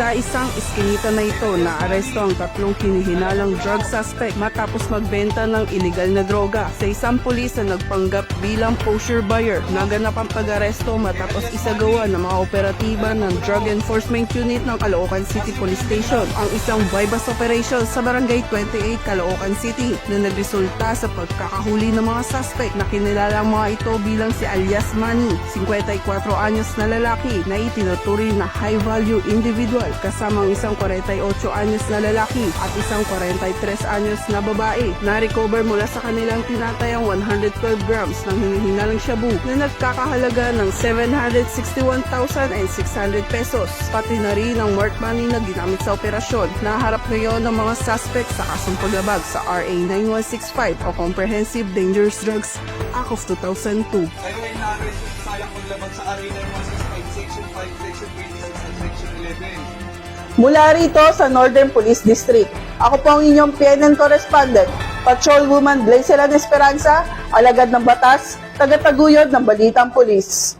Sa isang iskinita na ito, naaresto ang tatlong hinihinalang drug suspect matapos magbenta ng iligal na droga. Sa isang pulis na nagpanggap bilang kosher buyer, naganap ang pag-aresto matapos isagawa ng mga operatiba ng Drug Enforcement Unit ng Caloocan City Police Station ang isang bypass operation sa Barangay 28, Caloocan City na nagresulta sa pagkakahuli ng mga suspect na kinilalang mga ito bilang si alias Manny, 54 anyos na lalaki na itinuturing na high-value individual kasama ang isang 48 anyos na lalaki at isang 43 anyos na babae. Na-recover mula sa kanilang tinatayang 112 grams ng hinihinalang shabu na nagkakahalaga ng 761,600 pesos. Pati na rin ang marked money na ginamit sa operasyon. Naharap ngayon ng mga suspect sa kasong paglabag sa RA 9165 o Comprehensive Dangerous Drugs Act of 2002. Kayo ay na-arrest sa sayang paglabag sa RA 9165, Section 5, Section 26 at Section 11. Mula rito sa Northern Police District, ako po ang inyong PNN correspondent, Patrolwoman Blazelan Esperanza, alagad ng batas, tagataguyod ng Balitang Pulis.